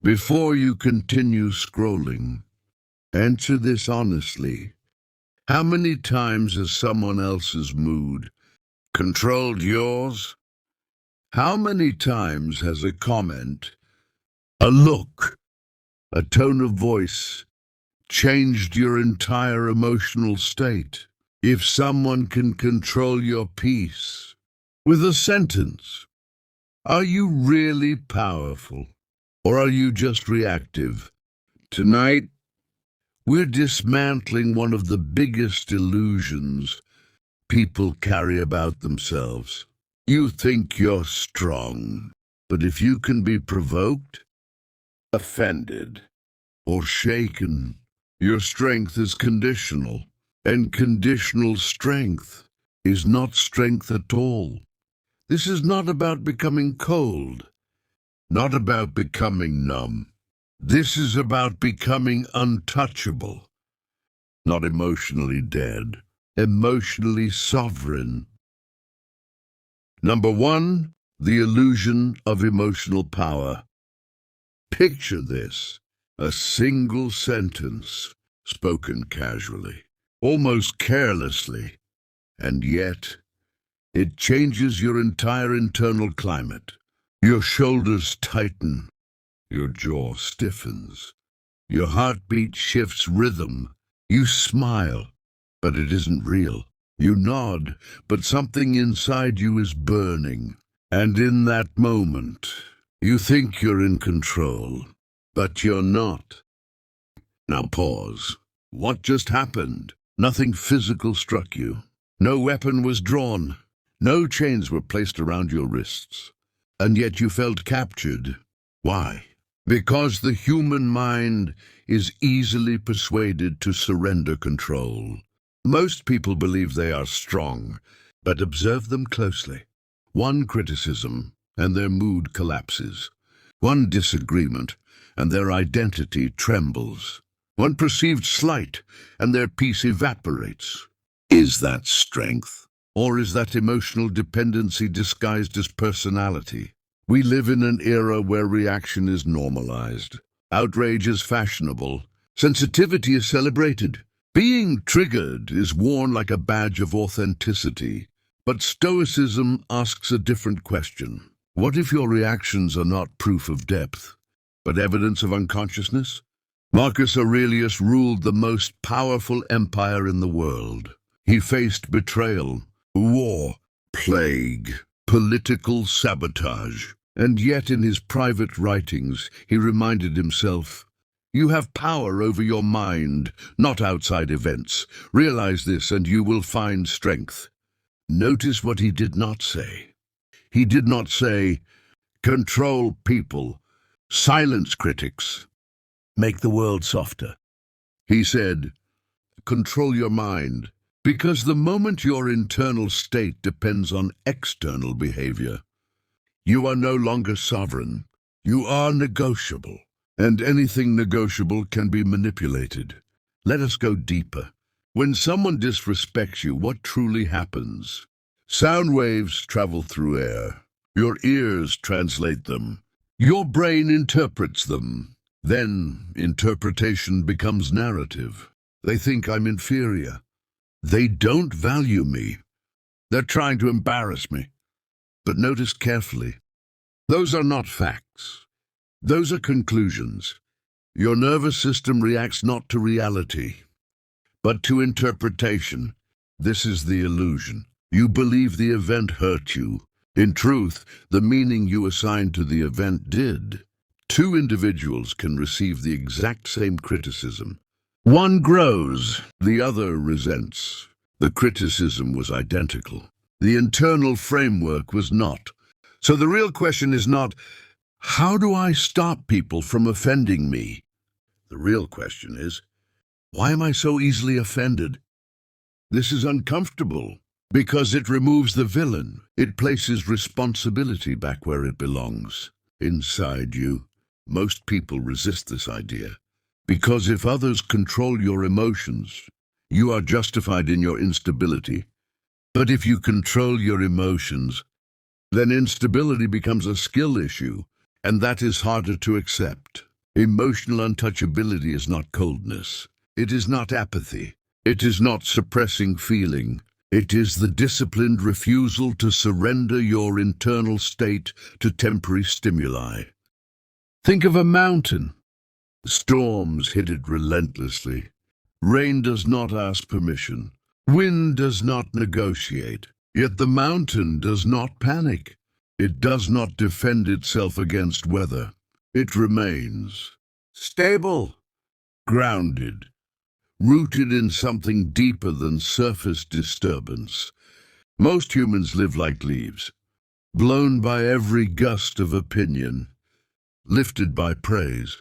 Before you continue scrolling, answer this honestly. How many times has someone else's mood controlled yours? How many times has a comment, a look, a tone of voice changed your entire emotional state? If someone can control your peace with a sentence, are you really powerful, or are you just reactive? Tonight, we're dismantling one of the biggest illusions people carry about themselves. You think you're strong, but if you can be provoked, offended, or shaken, your strength is conditional, and conditional strength is not strength at all. This is not about becoming cold, not about becoming numb. This is about becoming untouchable, not emotionally dead, emotionally sovereign. Number one, the illusion of emotional power. Picture this, a single sentence, spoken casually, almost carelessly, and yet it changes your entire internal climate. Your shoulders tighten, your jaw stiffens, your heartbeat shifts rhythm. You smile, but it isn't real. You nod, but something inside you is burning. And in that moment, you think you're in control, but you're not. Now pause. What just happened? Nothing physical struck you. No weapon was drawn. No chains were placed around your wrists. And yet you felt captured. Why? Because the human mind is easily persuaded to surrender control. Most people believe they are strong, but observe them closely. One criticism, and their mood collapses. One disagreement, and their identity trembles. One perceived slight, and their peace evaporates. Is that strength? Or is that emotional dependency disguised as personality? We live in an era where reaction is normalized. Outrage is fashionable. Sensitivity is celebrated. Being triggered is worn like a badge of authenticity. But Stoicism asks a different question. What if your reactions are not proof of depth, but evidence of unconsciousness? Marcus Aurelius ruled the most powerful empire in the world. He faced betrayal, war, plague, political sabotage. And yet in his private writings, he reminded himself, "You have power over your mind, not outside events. Realize this and you will find strength." Notice what he did not say. He did not say, "Control people, silence critics, make the world softer." He said, "Control your mind, because the moment your internal state depends on external behavior, you are no longer sovereign. You are negotiable, and anything negotiable can be manipulated." Let us go deeper. When someone disrespects you, what truly happens? Sound waves travel through air. Your ears translate them. Your brain interprets them. Then interpretation becomes narrative. They think I'm inferior. They don't value me. They're trying to embarrass me. But notice carefully. Those are not facts. Those are conclusions. Your nervous system reacts not to reality, but to interpretation. This is the illusion. You believe the event hurt you. In truth, the meaning you assigned to the event did. Two individuals can receive the exact same criticism. One grows, the other resents. The criticism was identical. The internal framework was not. So the real question is not, how do I stop people from offending me? The real question is, why am I so easily offended? This is uncomfortable because it removes the villain. It places responsibility back where it belongs, inside you. Most people resist this idea because if others control your emotions, you are justified in your instability. But if you control your emotions, then instability becomes a skill issue, and that is harder to accept. Emotional untouchability is not coldness. It is not apathy. It is not suppressing feeling. It is the disciplined refusal to surrender your internal state to temporary stimuli. Think of a mountain. Storms hit it relentlessly. Rain does not ask permission. Wind does not negotiate. Yet the mountain does not panic. It does not defend itself against weather. It remains stable, grounded, rooted in something deeper than surface disturbance. Most humans live like leaves, blown by every gust of opinion, lifted by praise,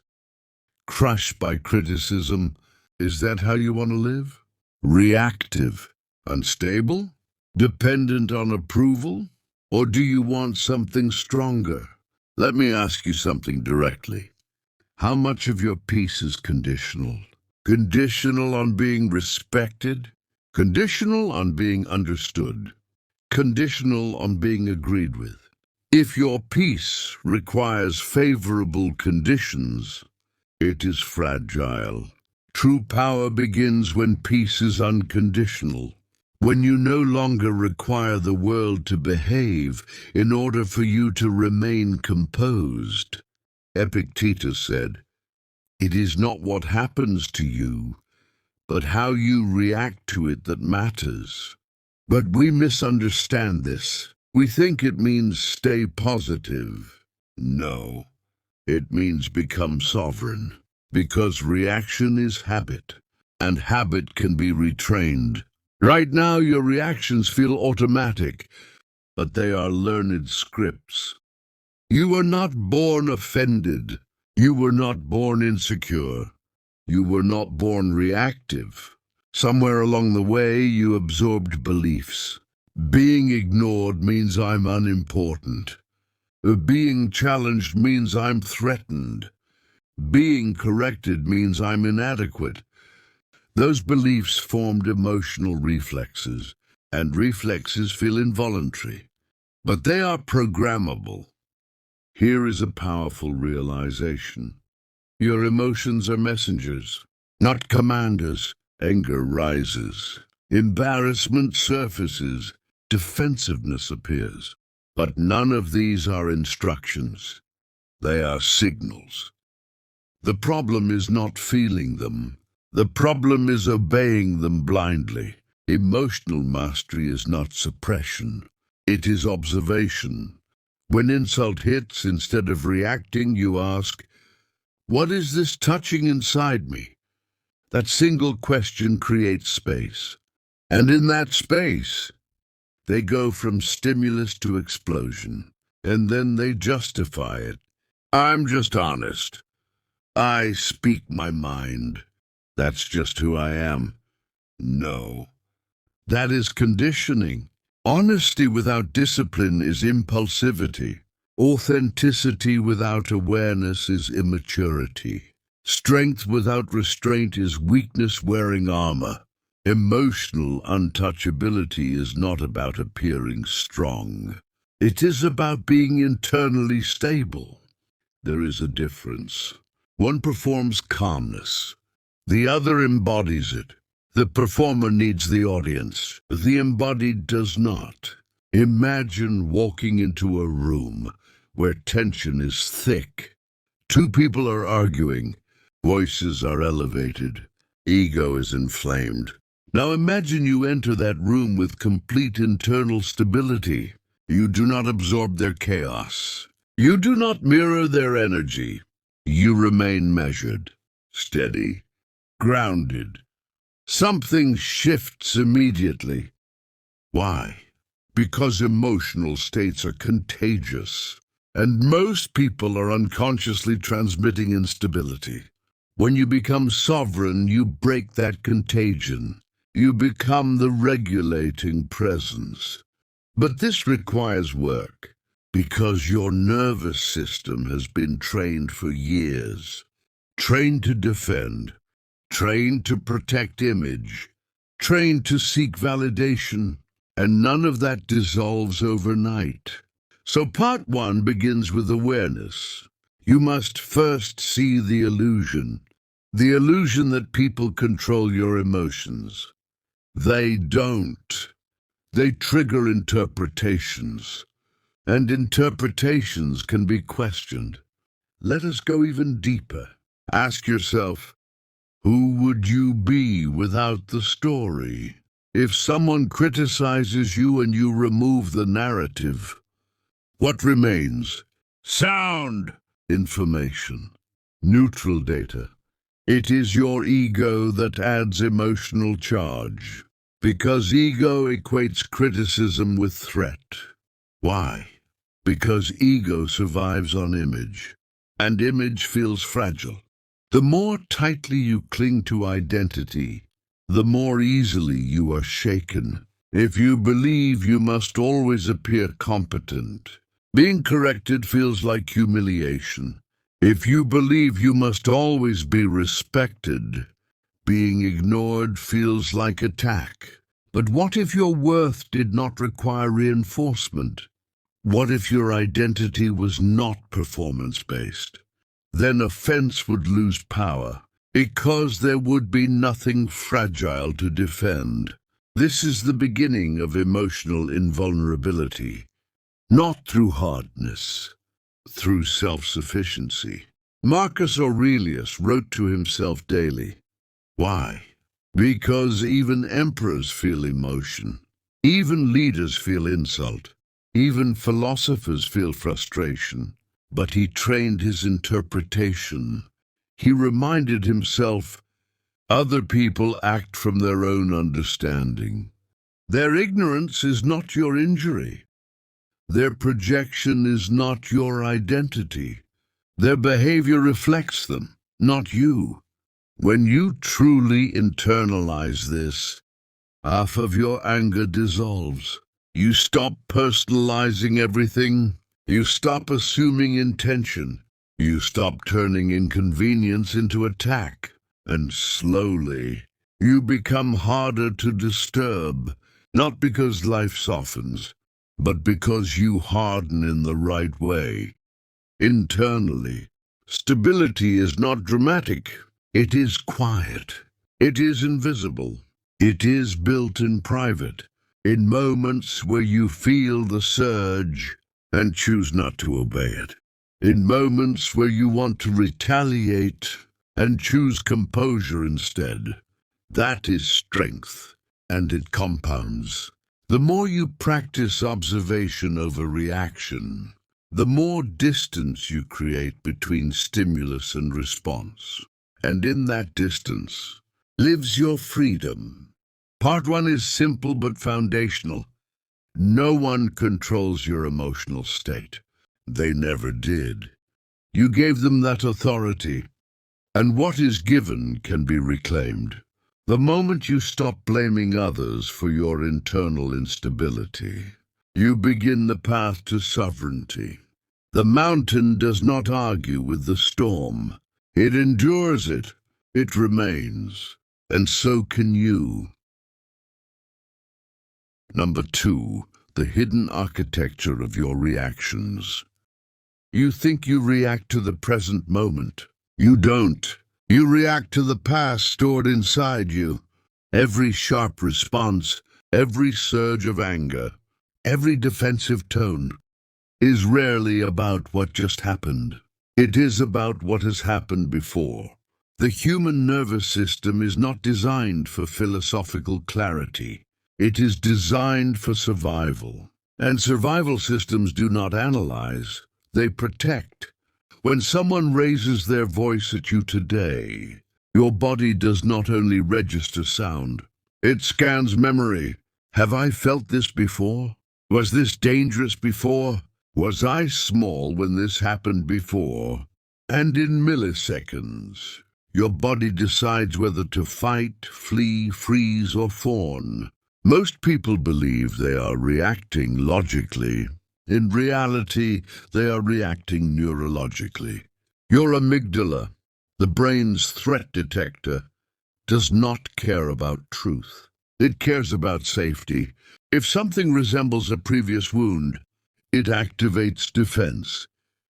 crushed by criticism. Is that how you want to live? Reactive, unstable, dependent on approval? Or do you want something stronger? Let me ask you something directly. How much of your peace is conditional? Conditional on being respected? Conditional on being understood? Conditional on being agreed with? If your peace requires favorable conditions, it is fragile. True power begins when peace is unconditional, when you no longer require the world to behave in order for you to remain composed. Epictetus said, "It is not what happens to you, but how you react to it that matters." But we misunderstand this. We think it means stay positive. No, it means become sovereign, because reaction is habit, and habit can be retrained. Right now, your reactions feel automatic, but they are learned scripts. You were not born offended. You were not born insecure. You were not born reactive. Somewhere along the way, you absorbed beliefs. Being ignored means I'm unimportant. Being challenged means I'm threatened. Being corrected means I'm inadequate. Those beliefs formed emotional reflexes, and reflexes feel involuntary. But they are programmable. Here is a powerful realization. Your emotions are messengers, not commanders. Anger rises. Embarrassment surfaces. Defensiveness appears. But none of these are instructions. They are signals. The problem is not feeling them. The problem is obeying them blindly. Emotional mastery is not suppression. It is observation. When insult hits, instead of reacting, you ask, "What is this touching inside me?" That single question creates space. And in that space, they go from stimulus to explosion. And then they justify it. "I'm just honest. I speak my mind. That's just who I am." No, that is conditioning. Honesty without discipline is impulsivity. Authenticity without awareness is immaturity. Strength without restraint is weakness wearing armor. Emotional untouchability is not about appearing strong. It is about being internally stable. There is a difference. One performs calmness. The other embodies it. The performer needs the audience. The embodied does not. Imagine walking into a room where tension is thick. Two people are arguing. Voices are elevated. Ego is inflamed. Now imagine you enter that room with complete internal stability. You do not absorb their chaos. You do not mirror their energy. You remain measured, steady, grounded. Something shifts immediately. Why? Because emotional states are contagious, and most people are unconsciously transmitting instability. When you become sovereign, you break that contagion. You become the regulating presence. But this requires work, because your nervous system has been trained for years. Trained to defend, trained to protect image, trained to seek validation, and none of that dissolves overnight. So part one begins with awareness. You must first see the illusion that people control your emotions. They don't. They trigger interpretations, and interpretations can be questioned. Let us go even deeper. Ask yourself, who would you be without the story? If someone criticizes you and you remove the narrative, what remains? Sound, information, neutral data. It is your ego that adds emotional charge, because ego equates criticism with threat. Why? Because ego survives on image, and image feels fragile. The more tightly you cling to identity, the more easily you are shaken. If you believe you must always appear competent, being corrected feels like humiliation. If you believe you must always be respected, being ignored feels like attack. But what if your worth did not require reinforcement? What if your identity was not performance-based? Then offense would lose power, because there would be nothing fragile to defend. This is the beginning of emotional invulnerability, not through hardness, through self-sufficiency. Marcus Aurelius wrote to himself daily. Why? Because even emperors feel emotion. Even leaders feel insult. Even philosophers feel frustration. But he trained his interpretation. He reminded himself, other people act from their own understanding. Their ignorance is not your injury. Their projection is not your identity. Their behavior reflects them, not you. When you truly internalize this, half of your anger dissolves. You stop personalizing everything. You stop assuming intention. You stop turning inconvenience into attack. And slowly, you become harder to disturb, not because life softens, but because you harden in the right way. Internally, stability is not dramatic. It is quiet. It is invisible. It is built in private, in moments where you feel the surge and choose not to obey it. In moments where you want to retaliate and choose composure instead. That is strength, and it compounds. The more you practice observation over reaction, the more distance you create between stimulus and response. And in that distance lives your freedom. Part 1 is simple but foundational. No one controls your emotional state. They never did. You gave them that authority, and what is given can be reclaimed. The moment you stop blaming others for your internal instability, you begin the path to sovereignty. The mountain does not argue with the storm. It endures it. It remains. And so can you. Number 2, the hidden architecture of your reactions. You think you react to the present moment. You don't. You react to the past stored inside you. Every sharp response, every surge of anger, every defensive tone is rarely about what just happened. It is about what has happened before. The human nervous system is not designed for philosophical clarity. It is designed for survival. And survival systems do not analyze, they protect. When someone raises their voice at you today, your body does not only register sound, it scans memory. Have I felt this before? Was this dangerous before? Was I small when this happened before? And in milliseconds, your body decides whether to fight, flee, freeze, or fawn. Most people believe they are reacting logically. In reality, they are reacting neurologically. Your amygdala, the brain's threat detector, does not care about truth. It cares about safety. If something resembles a previous wound, it activates defense.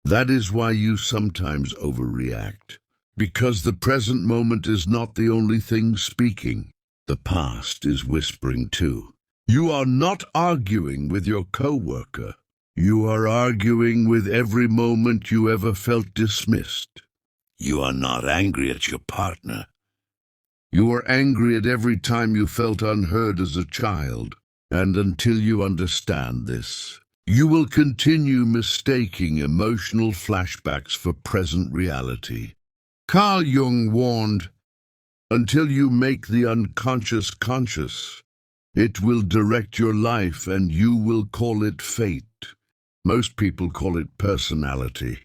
That is why you sometimes overreact. Because the present moment is not the only thing speaking. The past is whispering too. You are not arguing with your coworker. You are arguing with every moment you ever felt dismissed. You are not angry at your partner. You are angry at every time you felt unheard as a child. And until you understand this, you will continue mistaking emotional flashbacks for present reality. Carl Jung warned, "Until you make the unconscious conscious, it will direct your life and you will call it fate." Most people call it personality.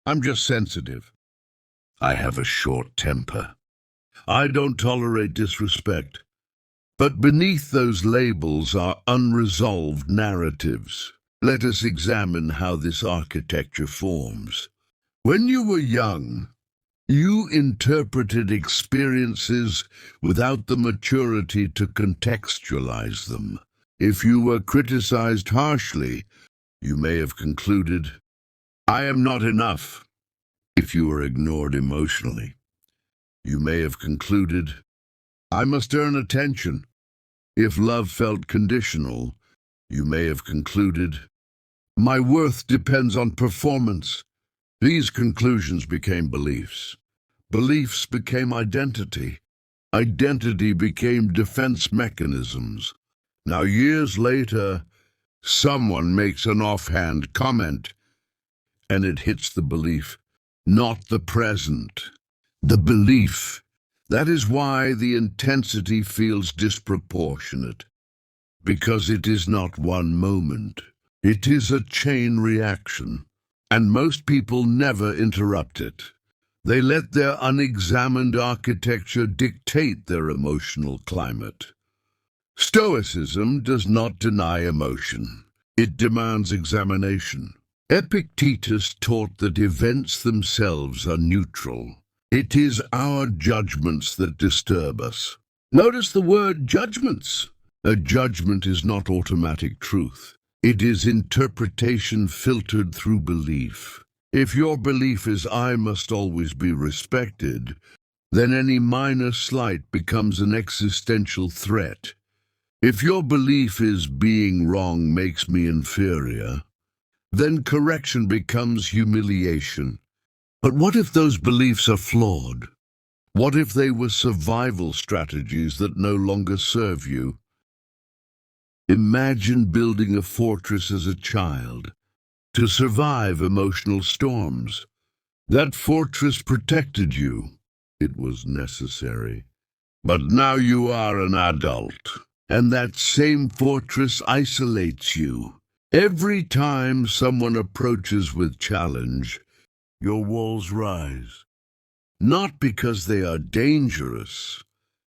I'm just sensitive. I have a short temper. I don't tolerate disrespect. But beneath those labels are unresolved narratives. Let us examine how this architecture forms. When you were young, you interpreted experiences without the maturity to contextualize them. If you were criticized harshly, you may have concluded, "I am not enough." If you were ignored emotionally, you may have concluded, "I must earn attention." If love felt conditional, you may have concluded, "My worth depends on performance." These conclusions became beliefs. Beliefs became identity. Identity became defense mechanisms. Now, years later, someone makes an offhand comment, and it hits the belief, not the present. The belief. That is why the intensity feels disproportionate. Because it is not one moment. It is a chain reaction. And most people never interrupt it. They let their unexamined architecture dictate their emotional climate. Stoicism does not deny emotion. It demands examination. Epictetus taught that events themselves are neutral. It is our judgments that disturb us. Notice the word judgments. A judgment is not automatic truth. It is interpretation filtered through belief. If your belief is "I must always be respected," then any minor slight becomes an existential threat. If your belief is "being wrong makes me inferior," then correction becomes humiliation. But what if those beliefs are flawed? What if they were survival strategies that no longer serve you? Imagine building a fortress as a child to survive emotional storms. That fortress protected you. It was necessary. But now you are an adult, and that same fortress isolates you. Every time someone approaches with challenge, your walls rise. Not because they are dangerous,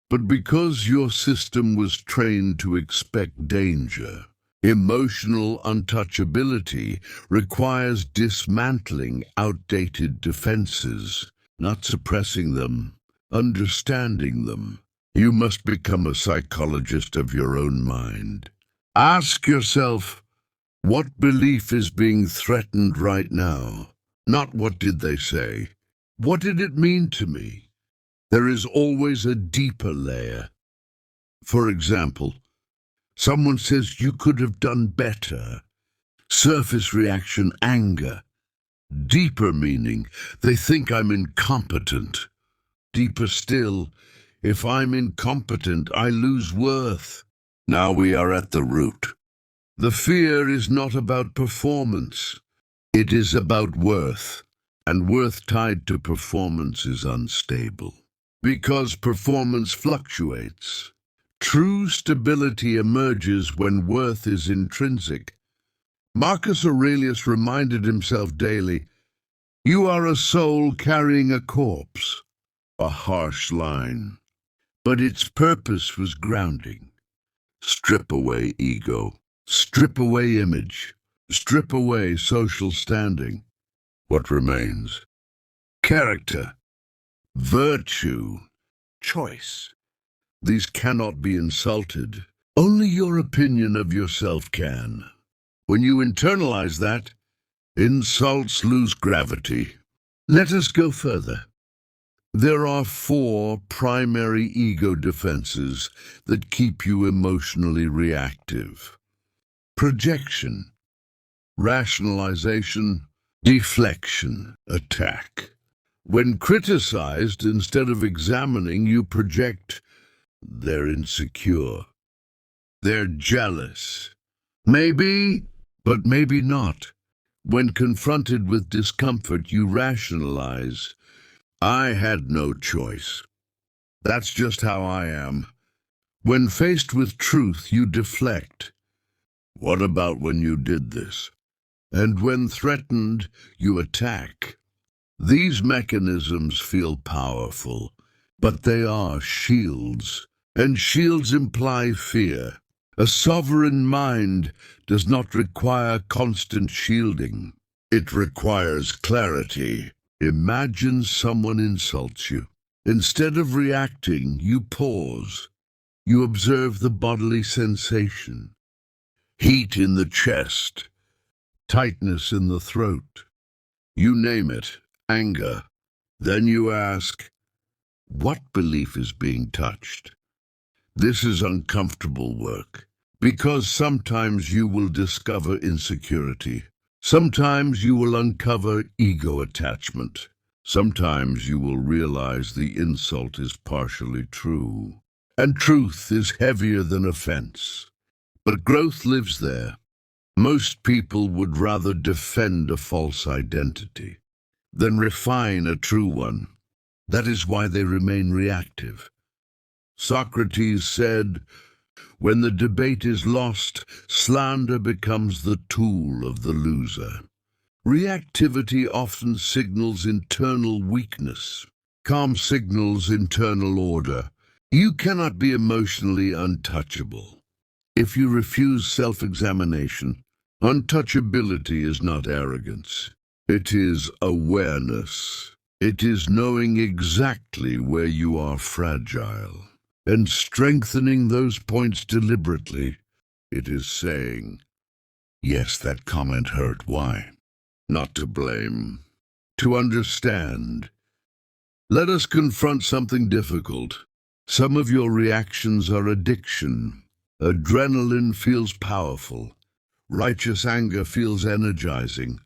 but because your system was trained to expect danger. Emotional untouchability requires dismantling outdated defenses, not suppressing them, understanding them. You must become a psychologist of your own mind. Ask yourself, what belief is being threatened right now? Not what did they say. What did it mean to me? There is always a deeper layer. For example, someone says you could have done better. Surface reaction, anger. Deeper meaning, they think I'm incompetent. Deeper still, if I'm incompetent, I lose worth. Now we are at the root. The fear is not about performance. It is about worth. And worth tied to performance is unstable. Because performance fluctuates. True stability emerges when worth is intrinsic. Marcus Aurelius reminded himself daily, "You are a soul carrying a corpse." A harsh line. But its purpose was grounding. Strip away ego. Strip away image. Strip away social standing. What remains? Character. Virtue. Choice. These cannot be insulted. Only your opinion of yourself can. When you internalize that, Insults lose gravity. Let us go further. There are 4 primary ego defenses that keep you emotionally reactive: projection, rationalization, deflection, attack. When criticized, instead of examining, you project, "They're insecure. They're jealous. Maybe, but maybe not." When confronted with discomfort, you rationalize, "I had no choice. That's just how I am." When faced with truth, you deflect. "What about when you did this?" And when threatened, you attack. These mechanisms feel powerful, but they are shields, and shields imply fear. A sovereign mind does not require constant shielding. It requires clarity. Imagine someone insults you. Instead of reacting, you pause. You observe the bodily sensation: heat in the chest, tightness in the throat. You name it, anger. Then you ask, what belief is being touched? This is uncomfortable work, because sometimes you will discover insecurity. Sometimes you will uncover ego attachment. Sometimes you will realize the insult is partially true. And truth is heavier than offense. But growth lives there. Most people would rather defend a false identity than refine a true one. That is why they remain reactive. Socrates said, "When the debate is lost, slander becomes the tool of the loser." Reactivity often signals internal weakness. Calm signals internal order. You cannot be emotionally untouchable if you refuse self-examination. Untouchability is not arrogance. It is awareness. It is knowing exactly where you are fragile and strengthening those points deliberately. It is saying, "Yes, that comment hurt. Why?" Not to blame, to understand. Let us confront something difficult. Some of your reactions are addiction. Adrenaline feels powerful. Righteous anger feels energizing.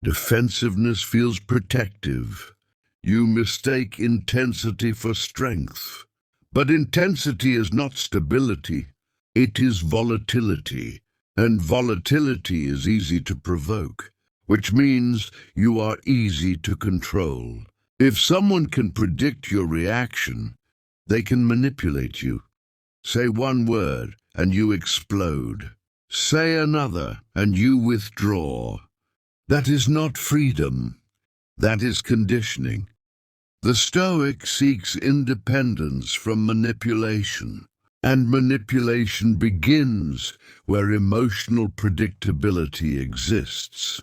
Defensiveness feels protective. You mistake intensity for strength. But intensity is not stability. It is volatility. And volatility is easy to provoke, which means you are easy to control. If someone can predict your reaction, they can manipulate you. Say one word and you explode. Say another and you withdraw. That is not freedom. That is conditioning. The Stoic seeks independence from manipulation, and manipulation begins where emotional predictability exists.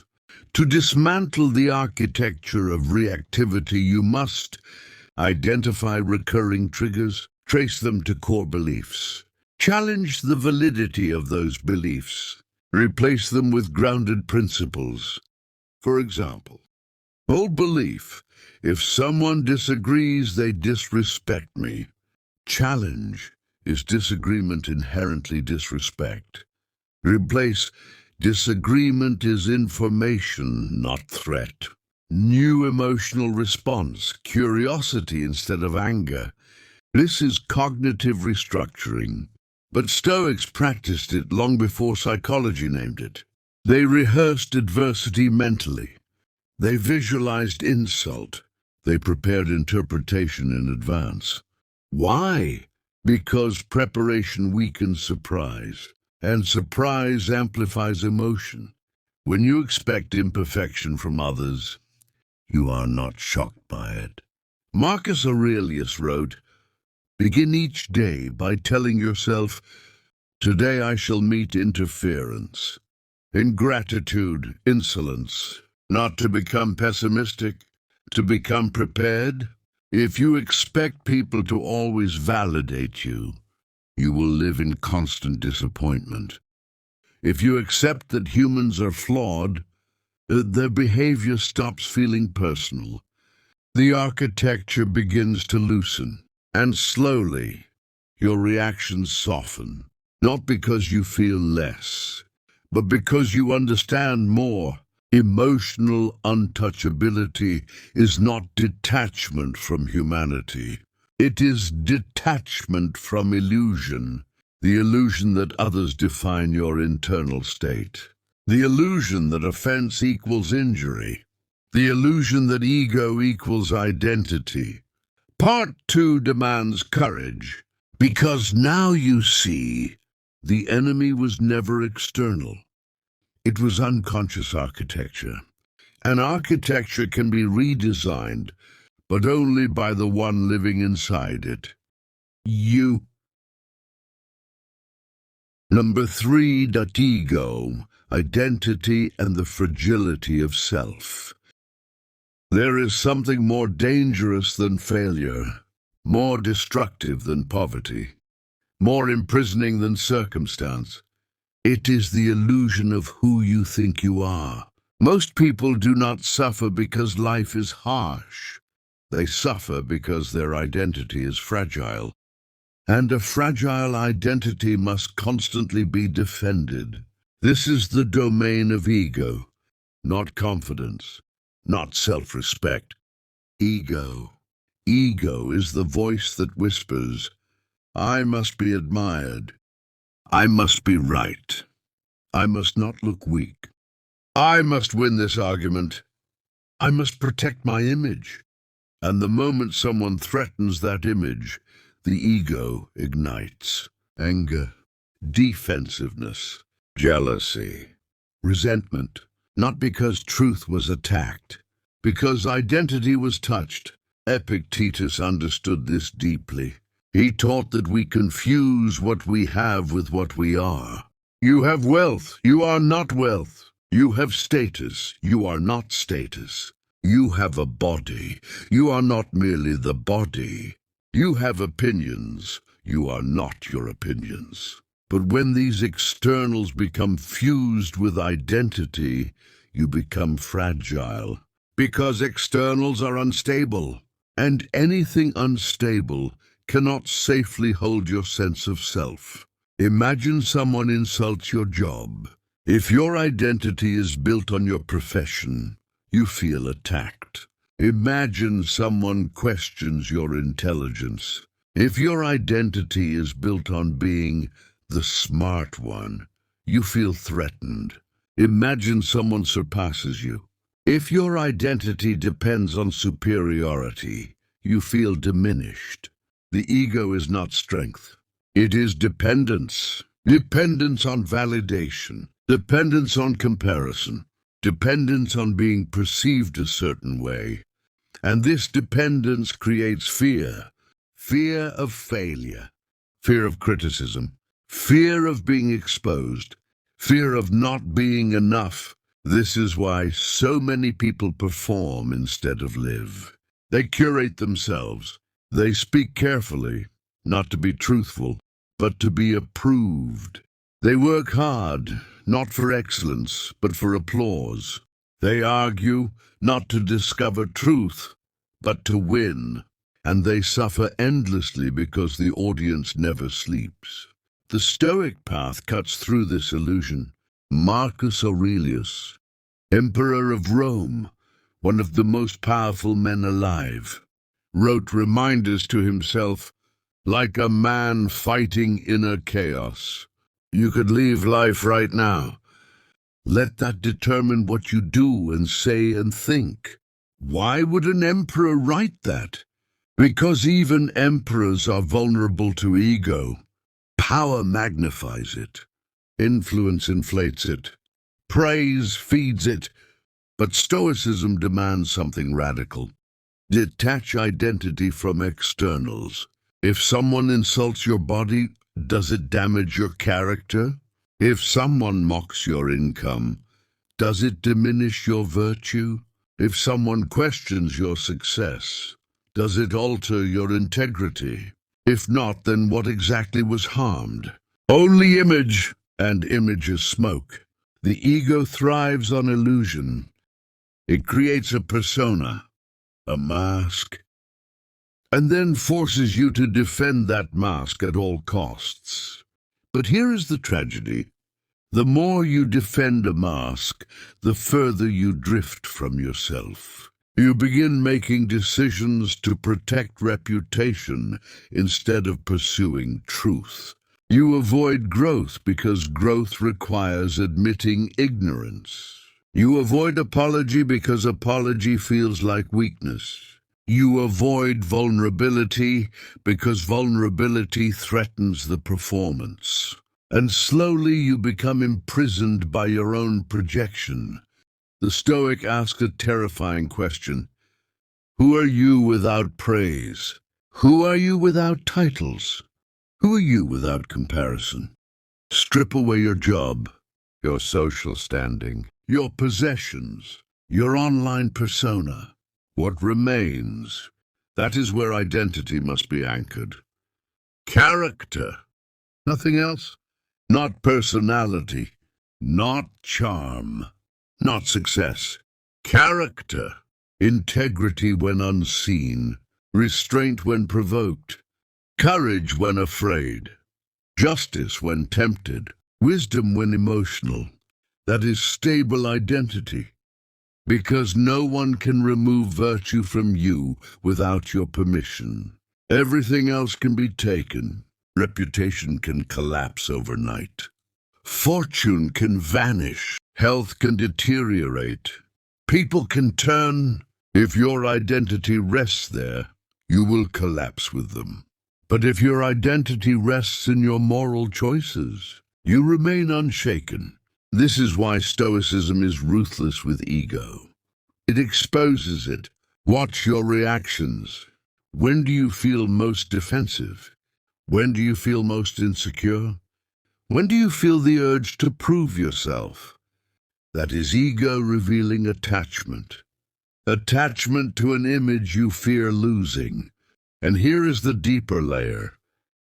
To dismantle the architecture of reactivity, you must identify recurring triggers, trace them to core beliefs, challenge the validity of those beliefs, replace them with grounded principles. For example, old belief: if someone disagrees, they disrespect me. Challenge: is disagreement inherently disrespect? Replace: disagreement is information, not threat. New emotional response: curiosity instead of anger. This is cognitive restructuring, but Stoics practiced it long before psychology named it. They rehearsed adversity mentally. They visualized insult. They prepared interpretation in advance. Why? Because preparation weakens surprise, and surprise amplifies emotion. When you expect imperfection from others, you are not shocked by it. Marcus Aurelius wrote, "Begin each day by telling yourself, 'Today I shall meet interference, ingratitude, insolence,' not to become pessimistic, to become prepared. If you expect people to always validate you, you will live in constant disappointment. If you accept that humans are flawed, Their behavior stops feeling personal. The architecture begins to loosen, and slowly your reactions soften, not because you feel less, but because you understand more. Emotional untouchability is not detachment from humanity. It is detachment from illusion, the illusion that others define your internal state, the illusion that offense equals injury, the illusion that ego equals identity. Part 2 demands courage, because now you see the enemy was never external. It was unconscious architecture. An architecture can be redesigned, but only by the one living inside it. You. Number 3. Ego, identity and the fragility of self. There is something more dangerous than failure, more destructive than poverty, more imprisoning than circumstance. It is the illusion of who you think you are. Most people do not suffer because life is harsh. They suffer because their identity is fragile. And a fragile identity must constantly be defended. This is the domain of ego, not confidence, not self-respect. Ego. Ego is the voice that whispers, I must be admired. I must be right. I must not look weak. I must win this argument. I must protect my image. And the moment someone threatens that image, the ego ignites. Anger, defensiveness, jealousy, resentment. Not because truth was attacked, because identity was touched. Epictetus understood this deeply. He taught that we confuse what we have with what we are. You have wealth, you are not wealth. You have status, you are not status. You have a body, you are not merely the body. You have opinions, you are not your opinions. But when these externals become fused with identity, you become fragile. Because externals are unstable, and anything unstable cannot safely hold your sense of self. Imagine someone insults your job. If your identity is built on your profession, you feel attacked. Imagine someone questions your intelligence. If your identity is built on being the smart one, you feel threatened. Imagine someone surpasses you. If your identity depends on superiority, you feel diminished. The ego is not strength. It is dependence. Dependence on validation. Dependence on comparison. Dependence on being perceived a certain way. And this dependence creates fear. Fear of failure. Fear of criticism. Fear of being exposed. Fear of not being enough. This is why so many people perform instead of live. They curate themselves. They speak carefully, not to be truthful, but to be approved. They work hard, not for excellence, but for applause. They argue, not to discover truth, but to win. And they suffer endlessly because the audience never sleeps. The Stoic path cuts through this illusion. Marcus Aurelius, Emperor of Rome, one of the most powerful men alive, wrote reminders to himself, like a man fighting inner chaos. You could leave life right now. Let that determine what you do and say and think. Why would an emperor write that? Because even emperors are vulnerable to ego. Power magnifies it. Influence inflates it. Praise feeds it. But Stoicism demands something radical. Detach identity from externals. If someone insults your body, does it damage your character? If someone mocks your income, does it diminish your virtue? If someone questions your success, does it alter your integrity? If not, then what exactly was harmed? Only image, and image is smoke. The ego thrives on illusion. It creates a persona, a mask, and then forces you to defend that mask at all costs. But here is the tragedy. The more you defend a mask, the further you drift from yourself. You begin making decisions to protect reputation instead of pursuing truth. You avoid growth because growth requires admitting ignorance. You avoid apology because apology feels like weakness. You avoid vulnerability because vulnerability threatens the performance. And slowly you become imprisoned by your own projection. The Stoic ask a terrifying question. Who are you without praise? Who are you without titles? Who are you without comparison? Strip away your job, your social standing, your possessions, your online persona. What remains? That is where identity must be anchored. Character. Nothing else? Not personality, not charm, not success. Character. Integrity when unseen, restraint when provoked, courage when afraid, justice when tempted, wisdom when emotional. That is stable identity. Because no one can remove virtue from you without your permission. Everything else can be taken. Reputation can collapse overnight. Fortune can vanish. Health can deteriorate. People can turn. If your identity rests there, you will collapse with them. But if your identity rests in your moral choices, you remain unshaken. This is why Stoicism is ruthless with ego. It exposes it. Watch your reactions. When do you feel most defensive? When do you feel most insecure? When do you feel the urge to prove yourself? That is ego revealing attachment. Attachment to an image you fear losing. And here is the deeper layer.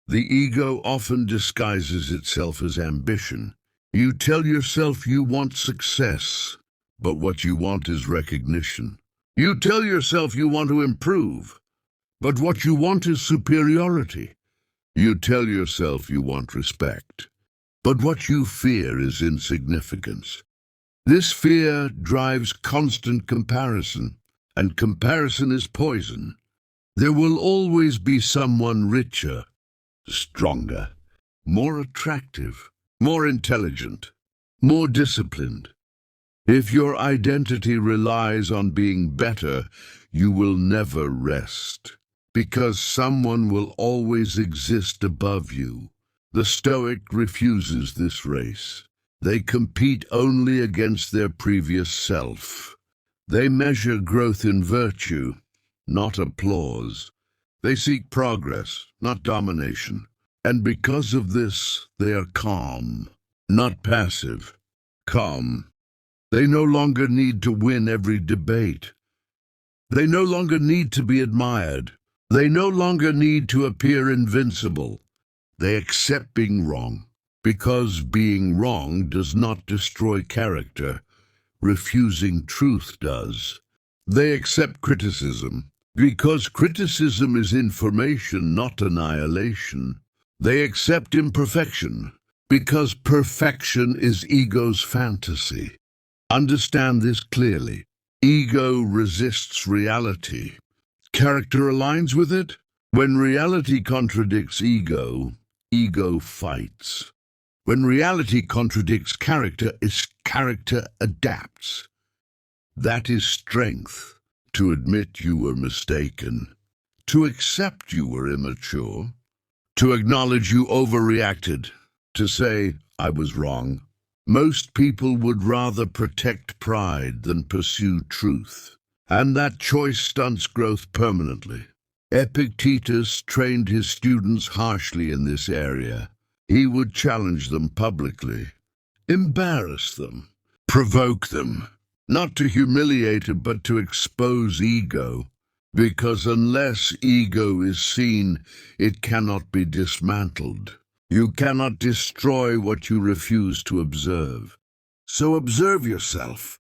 The ego often disguises itself as ambition. You tell yourself you want success, but what you want is recognition. You tell yourself you want to improve, but what you want is superiority. You tell yourself you want respect, but what you fear is insignificance. This fear drives constant comparison, and comparison is poison. There will always be someone richer, stronger, more attractive, more intelligent, more disciplined. If your identity relies on being better, you will never rest, because someone will always exist above you. The Stoic refuses this race. They compete only against their previous self. They measure growth in virtue, not applause. They seek progress, not domination. And because of this, they are calm, not passive. Calm. They no longer need to win every debate. They no longer need to be admired. They no longer need to appear invincible. They accept being wrong, because being wrong does not destroy character. Refusing truth does. They accept criticism, because criticism is information, not annihilation. They accept imperfection, because perfection is ego's fantasy. Understand this clearly. Ego resists reality. Character aligns with it. When reality contradicts ego, ego fights. When reality contradicts character, its character adapts. That is strength. To admit you were mistaken. To accept you were immature. To acknowledge you overreacted. To say, I was wrong. Most people would rather protect pride than pursue truth. And that choice stunts growth permanently. Epictetus trained his students harshly in this area. He would challenge them publicly, embarrass them, provoke them, not to humiliate it, but to expose ego. Because unless ego is seen, it cannot be dismantled. You cannot destroy what you refuse to observe. So observe yourself.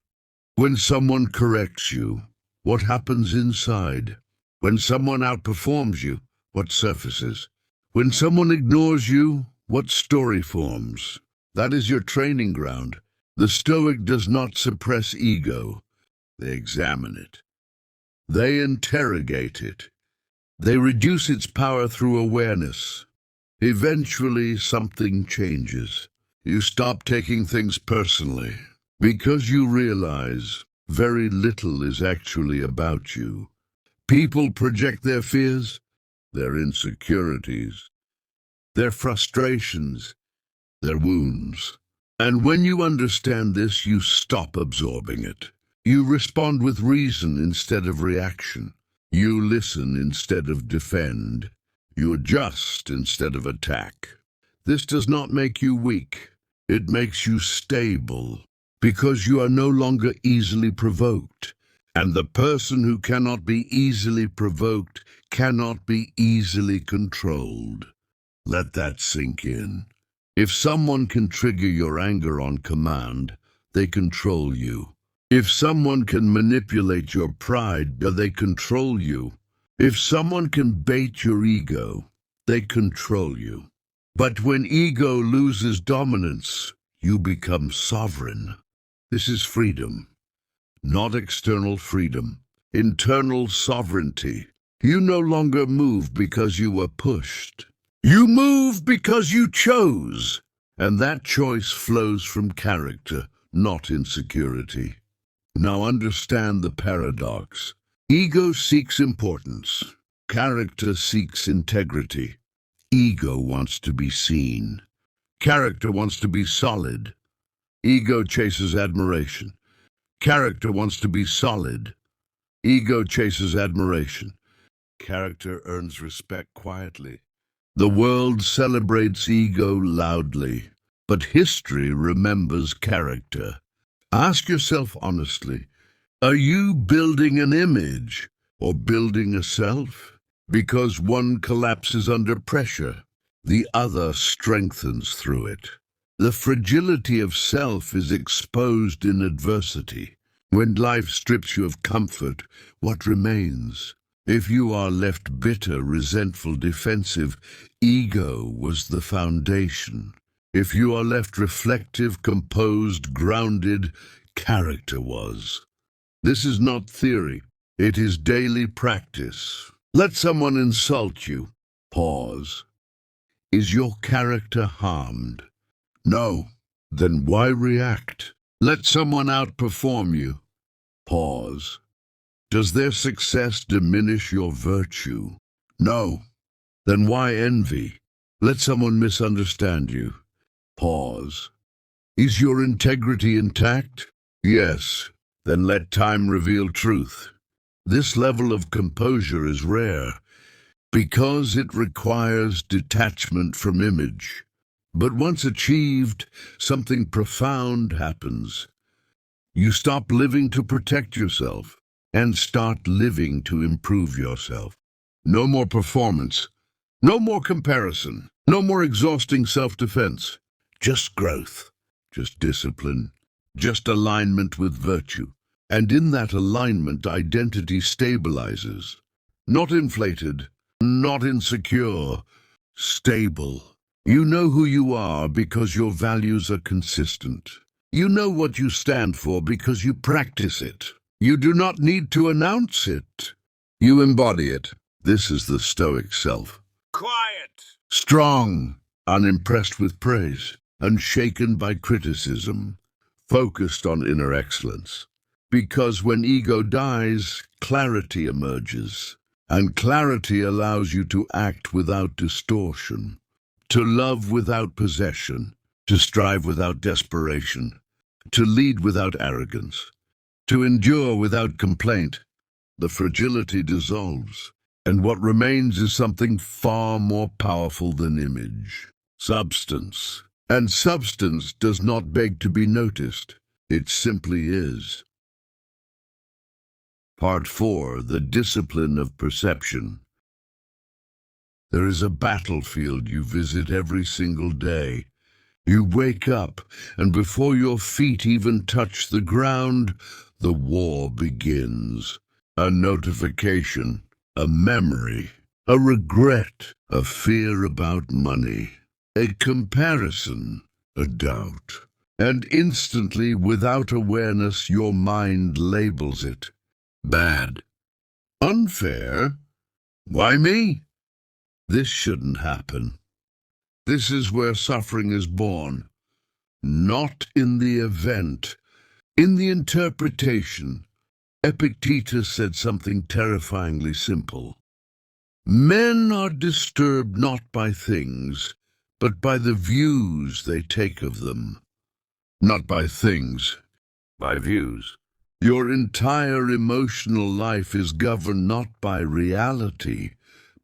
When someone corrects you, what happens inside? When someone outperforms you, what surfaces? When someone ignores you, what story forms? That is your training ground. The Stoic does not suppress ego. They examine it. They interrogate it. They reduce its power through awareness. Eventually, something changes. You stop taking things personally because you realize very little is actually about you. People project their fears, their insecurities, their frustrations, their wounds. And when you understand this, you stop absorbing it. You respond with reason instead of reaction. You listen instead of defend. You adjust instead of attack. This does not make you weak. It makes you stable, because you are no longer easily provoked. And the person who cannot be easily provoked cannot be easily controlled. Let that sink in. If someone can trigger your anger on command, they control you. If someone can manipulate your pride, they control you. If someone can bait your ego, they control you. But when ego loses dominance, you become sovereign. This is freedom, not external freedom, internal sovereignty. You no longer move because you were pushed. You move because you chose, and that choice flows from character, not insecurity. Now understand the paradox. Ego seeks importance. Character seeks integrity. Ego wants to be seen. Character wants to be solid. Ego chases admiration. Character wants to be solid. Ego chases admiration. Character earns respect quietly. The world celebrates ego loudly, but history remembers character. Ask yourself honestly, are you building an image or building a self? Because one collapses under pressure, the other strengthens through it. The fragility of self is exposed in adversity. When life strips you of comfort, what remains? If you are left bitter, resentful, defensive, ego was the foundation. If you are left reflective, composed, grounded, character was. This is not theory. It is daily practice. Let someone insult you. Pause. Is your character harmed? No. Then why react? Let someone outperform you. Pause. Does their success diminish your virtue? No. Then why envy? Let someone misunderstand you. Pause. Is your integrity intact? Yes. Then let time reveal truth. This level of composure is rare because it requires detachment from image. But once achieved, something profound happens. You stop living to protect yourself and start living to improve yourself. No more performance, no more comparison, no more exhausting self-defense. Just growth, just discipline, just alignment with virtue. And in that alignment, identity stabilizes. Not inflated, not insecure, stable. You know who you are because your values are consistent. You know what you stand for because you practice it. You do not need to announce it. You embody it. This is the Stoic self. Quiet. Strong, unimpressed with praise, unshaken by criticism, focused on inner excellence. Because when ego dies, clarity emerges. And clarity allows you to act without distortion, to love without possession, to strive without desperation, to lead without arrogance, to endure without complaint. The fragility dissolves, and what remains is something far more powerful than image, substance. And substance does not beg to be noticed. It simply is. Part 4, the discipline of perception. There is a battlefield you visit every single day. You wake up, and before your feet even touch the ground, the war begins. A notification, a memory, a regret, a fear about money, a comparison, a doubt. And instantly, without awareness, your mind labels it. Bad. Unfair. Why me? This shouldn't happen. This is where suffering is born. Not in the event, in the interpretation. Epictetus said something terrifyingly simple. Men are disturbed not by things, but by the views they take of them. Not by things, by views. Your entire emotional life is governed not by reality,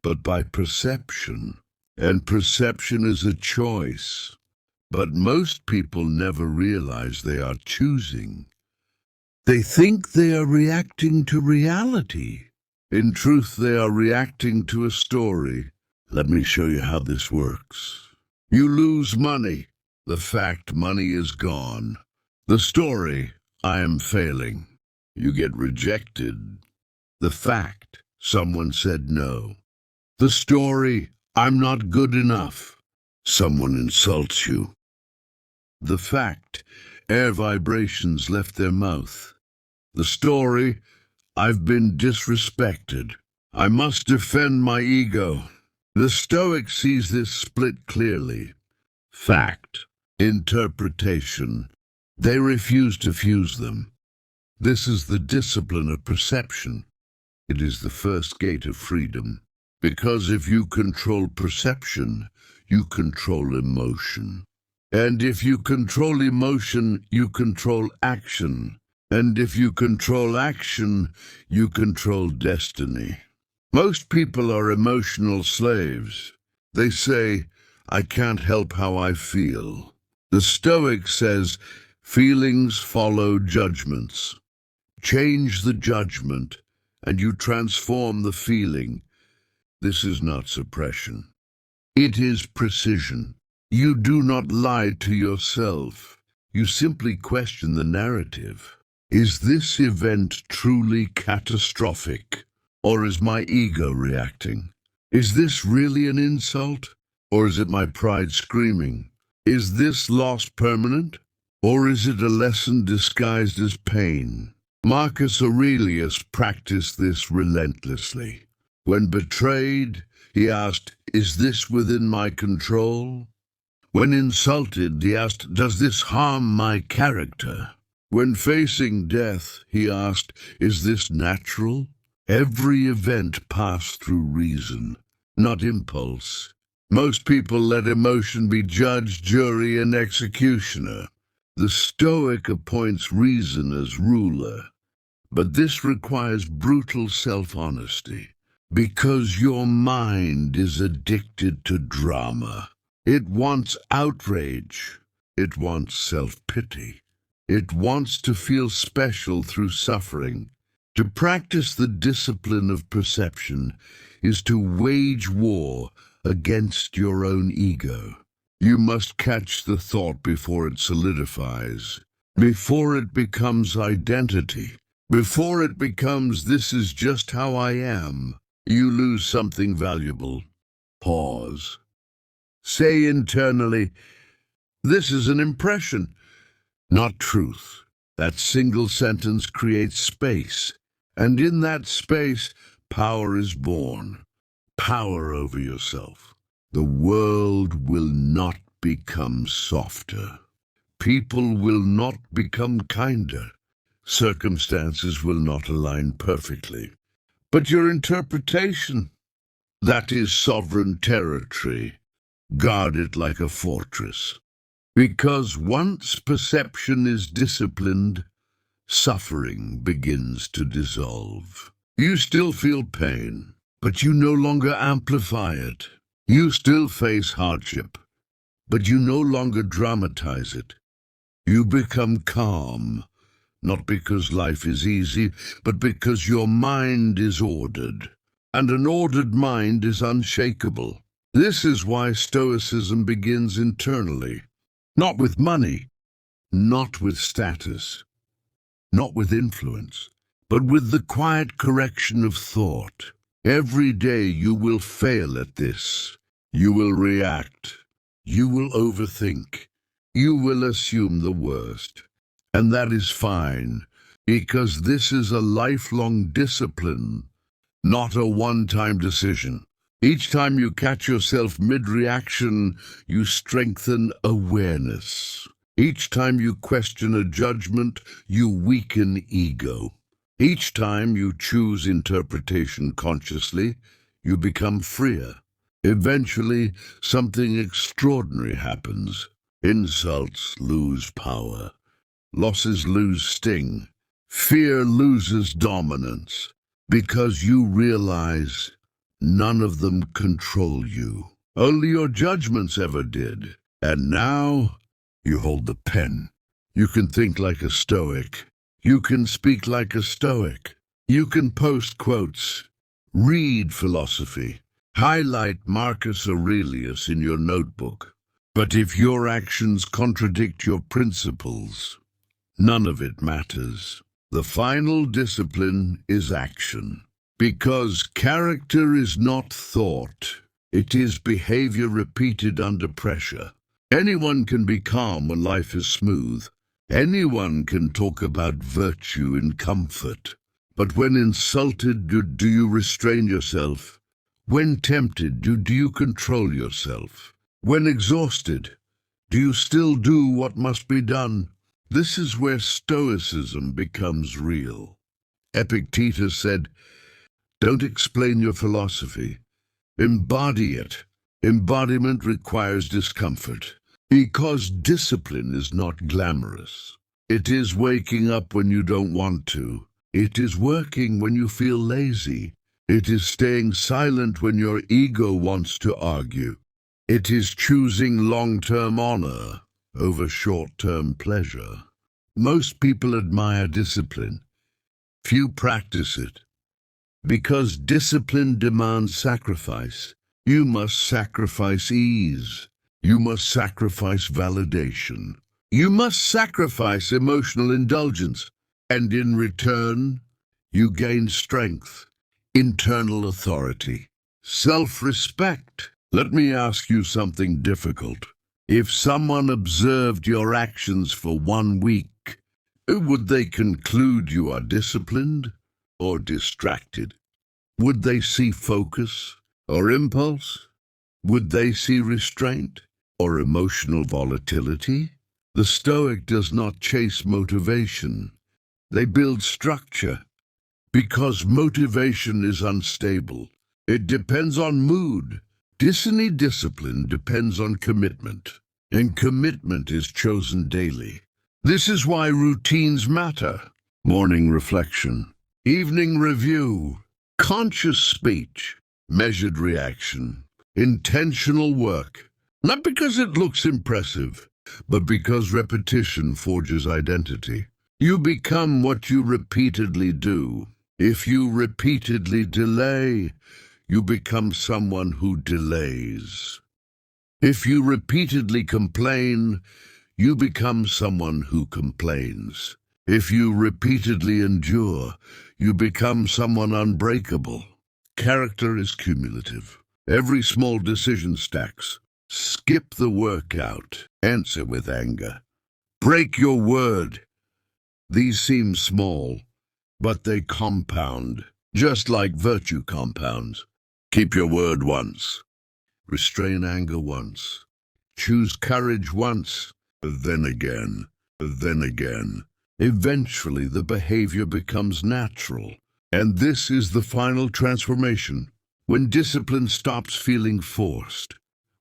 but by perception. And perception is a choice. But most people never realize they are choosing. They think they are reacting to reality. In truth, they are reacting to a story. Let me show you how this works. You lose money. The fact, money is gone. The story, I am failing. You get rejected. The fact, someone said no. The story, I'm not good enough. Someone insults you. The fact, air vibrations left their mouth. The story, I've been disrespected. I must defend my ego. The Stoic sees this split clearly. Fact, interpretation. They refuse to fuse them. This is the discipline of perception. It is the first gate of freedom. Because if you control perception, you control emotion. And if you control emotion, you control action. And if you control action, you control destiny. Most people are emotional slaves. They say, I can't help how I feel. The Stoic says, feelings follow judgments. Change the judgment, and you transform the feeling. This is not suppression. It is precision. You do not lie to yourself. You simply question the narrative. Is this event truly catastrophic, or is my ego reacting? Is this really an insult, or is it my pride screaming? Is this loss permanent, or is it a lesson disguised as pain? Marcus Aurelius practiced this relentlessly. When betrayed, he asked, is this within my control? When insulted, he asked, does this harm my character? When facing death, he asked, is this natural? Every event passed through reason, not impulse. Most people let emotion be judge, jury, and executioner. The Stoic appoints reason as ruler. But this requires brutal self-honesty, because your mind is addicted to drama. It wants outrage. It wants self-pity. It wants to feel special through suffering. To practice the discipline of perception is to wage war against your own ego. You must catch the thought before it solidifies, before it becomes identity, before it becomes this is just how I am. You lose something valuable. Pause. Say internally, this is an impression, not truth. That single sentence creates space, and in that space, power is born. Power over yourself. The world will not become softer. People will not become kinder. Circumstances will not align perfectly. But your interpretation, that is sovereign territory. Guard it like a fortress. Because once perception is disciplined, suffering begins to dissolve. You still feel pain, but you no longer amplify it. You still face hardship, but you no longer dramatize it. You become calm, not because life is easy, but because your mind is ordered, and an ordered mind is unshakable. This is why Stoicism begins internally, not with money, not with status, not with influence, but with the quiet correction of thought. Every day you will fail at this. You will react. You will overthink. You will assume the worst. And that is fine, because this is a lifelong discipline, not a one-time decision. Each time you catch yourself mid-reaction, you strengthen awareness. Each time you question a judgment, you weaken ego. Each time you choose interpretation consciously, you become freer. Eventually, something extraordinary happens. Insults lose power. Losses lose sting. Fear loses dominance, because you realize none of them control you. Only your judgments ever did. And now, you hold the pen. You can think like a Stoic. You can speak like a Stoic. You can post quotes, read philosophy, highlight Marcus Aurelius in your notebook. But if your actions contradict your principles, none of it matters. The final discipline is action. Because character is not thought, it is behavior repeated under pressure. Anyone can be calm when life is smooth. Anyone can talk about virtue in comfort. But when insulted, do you restrain yourself? When tempted, do you control yourself? When exhausted, do you still do what must be done? This is where Stoicism becomes real. Epictetus said, "Don't explain your philosophy. Embody it." Embodiment requires discomfort, because discipline is not glamorous. It is waking up when you don't want to. It is working when you feel lazy. It is staying silent when your ego wants to argue. It is choosing long-term honor over short-term pleasure. Most people admire discipline. Few practice it. Because discipline demands sacrifice. You must sacrifice ease. You must sacrifice validation. You must sacrifice emotional indulgence. And in return, you gain strength, internal authority, self-respect. Let me ask you something difficult. If someone observed your actions for 1 week, would they conclude you are disciplined or distracted? Would they see focus or impulse? Would they see restraint or emotional volatility? The Stoic does not chase motivation. They build structure, because motivation is unstable. It depends on mood. Discipline depends on commitment, and commitment is chosen daily. This is why routines matter. Morning reflection, evening review, conscious speech, measured reaction, intentional work. Not because it looks impressive, but because repetition forges identity. You become what you repeatedly do. If you repeatedly delay, you become someone who delays. If you repeatedly complain, you become someone who complains. If you repeatedly endure, you become someone unbreakable. Character is cumulative. Every small decision stacks. Skip the workout. Answer with anger. Break your word. These seem small, but they compound, just like virtue compounds. Keep your word once. Restrain anger once. Choose courage once. Then again. Then again. Eventually the behavior becomes natural. And this is the final transformation. When discipline stops feeling forced.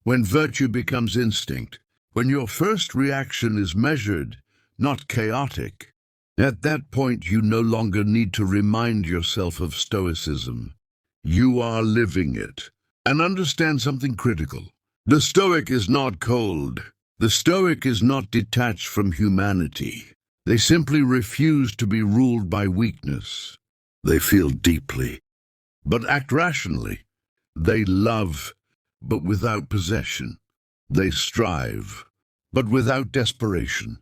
When virtue becomes instinct. When your first reaction is measured, not chaotic. At that point, you no longer need to remind yourself of Stoicism. You are living it. And understand something critical. The Stoic is not cold. The Stoic is not detached from humanity. They simply refuse to be ruled by weakness. They feel deeply, but act rationally. They love, but without possession. They strive, but without desperation.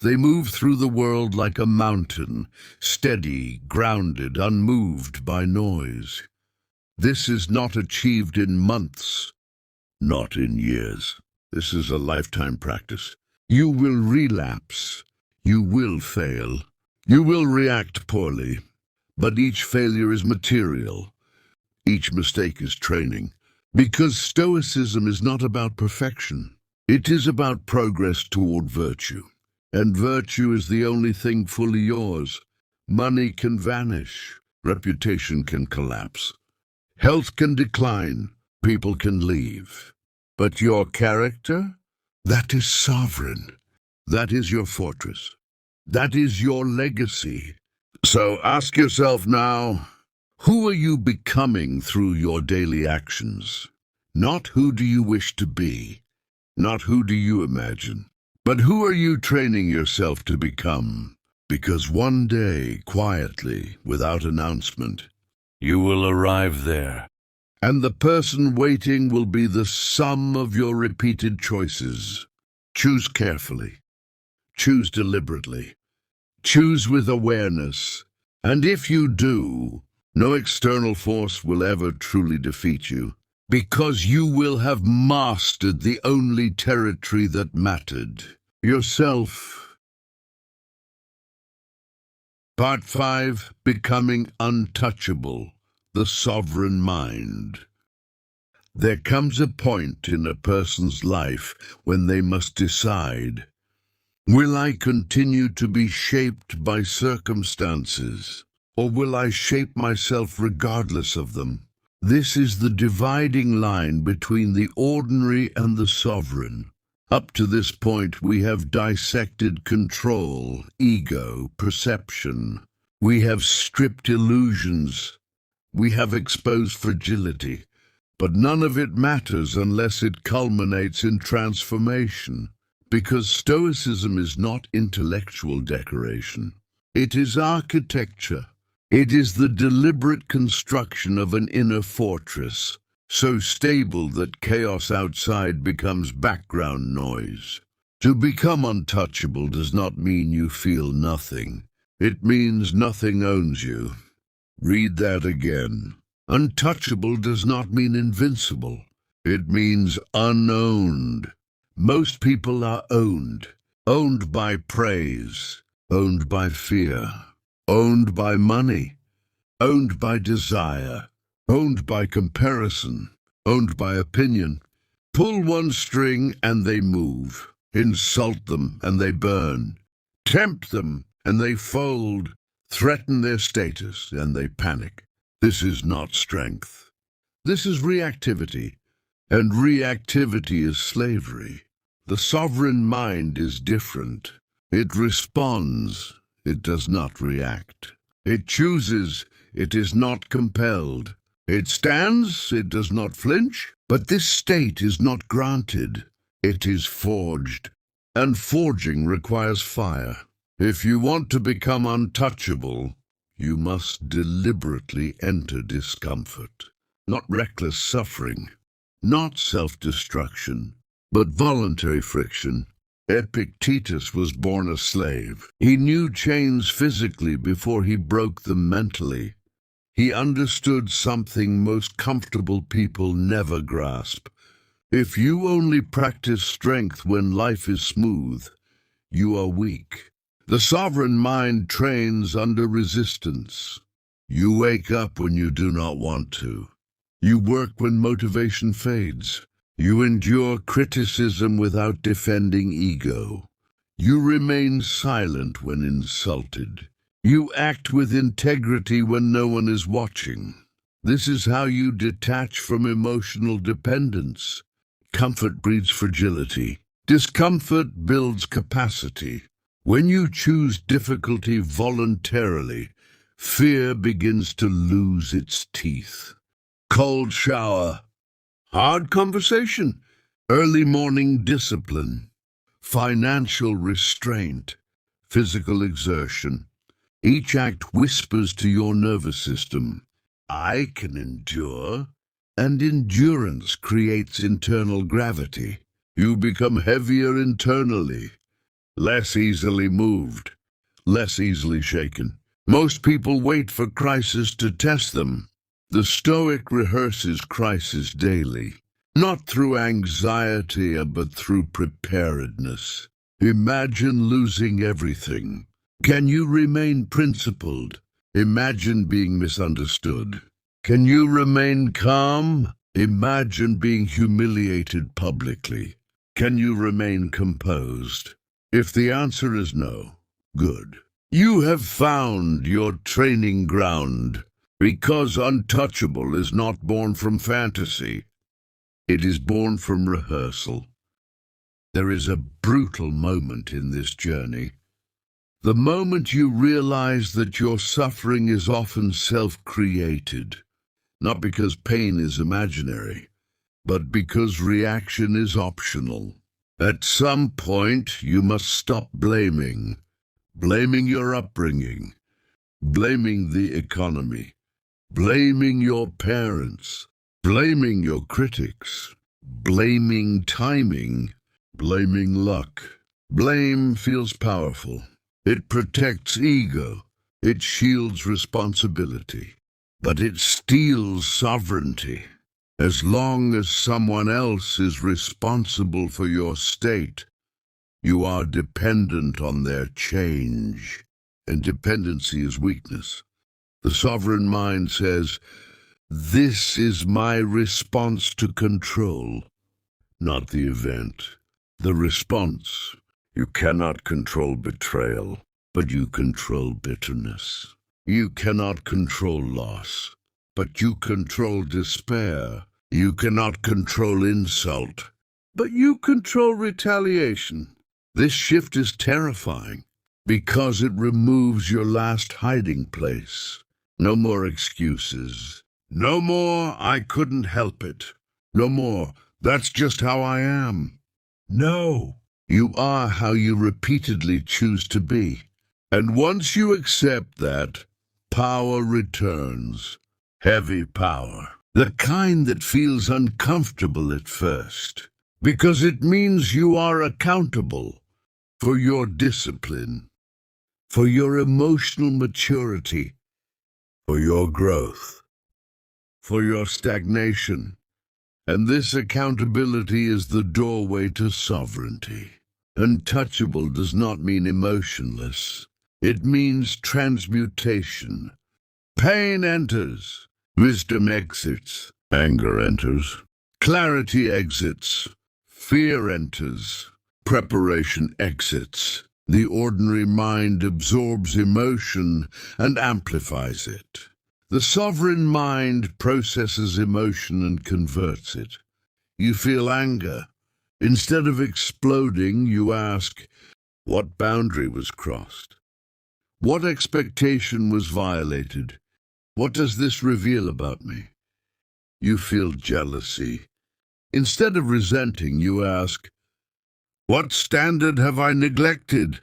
They move through the world like a mountain, steady, grounded, unmoved by noise. This is not achieved in months, not in years. This is a lifetime practice. You will relapse. You will fail. You will react poorly. But each failure is material. Each mistake is training. Because Stoicism is not about perfection. It is about progress toward virtue. And virtue is the only thing fully yours. Money can vanish. Reputation can collapse. Health can decline. People can leave. But your character? That is sovereign. That is your fortress. That is your legacy. So ask yourself now, who are you becoming through your daily actions? Not who do you wish to be, not who do you imagine, but who are you training yourself to become? Because one day, quietly, without announcement, you will arrive there. And the person waiting will be the sum of your repeated choices. Choose carefully. Choose deliberately. Choose with awareness. And if you do, no external force will ever truly defeat you, because you will have mastered the only territory that mattered, yourself. Part 5, Becoming Untouchable, the Sovereign Mind. There comes a point in a person's life when they must decide, will I continue to be shaped by circumstances, or will I shape myself regardless of them? This is the dividing line between the ordinary and the sovereign. Up to this point, we have dissected control, ego, perception. We have stripped illusions. We have exposed fragility. But none of it matters unless it culminates in transformation. Because Stoicism is not intellectual decoration. It is architecture. It is the deliberate construction of an inner fortress, so stable that chaos outside becomes background noise. To become untouchable does not mean you feel nothing. It means nothing owns you. Read that again. Untouchable does not mean invincible. It means unowned. Most people are owned by praise, owned by fear, owned by money, owned by desire, owned by comparison, owned by opinion. Pull one string and they move. Insult them and they burn. Tempt them and they fold. Threaten their status and they panic. This is not strength. This is reactivity. And reactivity is slavery. The sovereign mind is different. It responds. It does not react. It chooses. It is not compelled. It stands. It does not flinch. But this state is not granted. It is forged. And forging requires fire. If you want to become untouchable, you must deliberately enter discomfort. Not reckless suffering. Not self-destruction, but voluntary friction. Epictetus was born a slave. He knew chains physically before he broke them mentally. He understood something most comfortable people never grasp. If you only practice strength when life is smooth, you are weak. The sovereign mind trains under resistance. You wake up when you do not want to. You work when motivation fades. You endure criticism without defending ego. You remain silent when insulted. You act with integrity when no one is watching. This is how you detach from emotional dependence. Comfort breeds fragility. Discomfort builds capacity. When you choose difficulty voluntarily, fear begins to lose its teeth. Cold shower, hard conversation, early morning discipline, financial restraint, physical exertion. Each act whispers to your nervous system, I can endure, and endurance creates internal gravity. You become heavier internally. less easily moved, less easily shaken. Most people wait for crisis to test them. The Stoic rehearses crisis daily, not through anxiety, but through preparedness. Imagine losing everything. Can you remain principled? Imagine being misunderstood. Can you remain calm? Imagine being humiliated publicly. Can you remain composed? If the answer is no, good. You have found your training ground, because Untouchable is not born from fantasy. It is born from rehearsal. There is a brutal moment in this journey. The moment you realize that your suffering is often self-created, not because pain is imaginary, but because reaction is optional. At some point, you must stop blaming your upbringing, blaming the economy, blaming your parents, blaming your critics, blaming timing, blaming luck. Blame feels powerful. It protects ego. It shields responsibility. But it steals sovereignty. As long as someone else is responsible for your state, you are dependent on their change. And dependency is weakness. The sovereign mind says, "This is my response to control," not the event, the response. You cannot control betrayal, but you control bitterness. You cannot control loss, but you control despair. You cannot control insult, but you control retaliation. This shift is terrifying because it removes your last hiding place. No more excuses. No more, "I couldn't help it." No more, "That's just how I am." No. You are how you repeatedly choose to be. And once you accept that, power returns. Heavy power. The kind that feels uncomfortable at first. Because it means you are accountable for your discipline, for your emotional maturity, for your growth, for your stagnation. And this accountability is the doorway to sovereignty. Untouchable does not mean emotionless. It means transmutation. Pain enters. Wisdom exits. Anger enters. Clarity exits. Fear enters. Preparation exits. The ordinary mind absorbs emotion and amplifies it. The sovereign mind processes emotion and converts it. You feel anger. Instead of exploding, you ask, what boundary was crossed? What expectation was violated? What does this reveal about me? You feel jealousy. Instead of resenting, you ask, what standard have I neglected?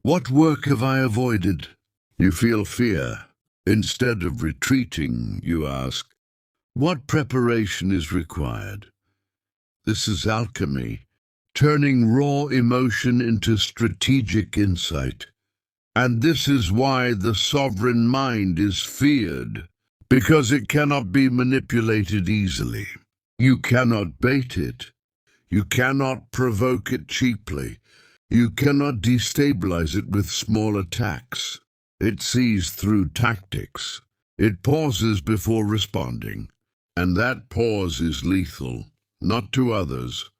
What work have I avoided? You feel fear. Instead of retreating, you ask, what preparation is required? This is alchemy, turning raw emotion into strategic insight. And this is why the sovereign mind is feared, because it cannot be manipulated easily. You cannot bait it. You cannot provoke it cheaply. You cannot destabilize it with small attacks. It sees through tactics. It pauses before responding. And that pause is lethal, not to others,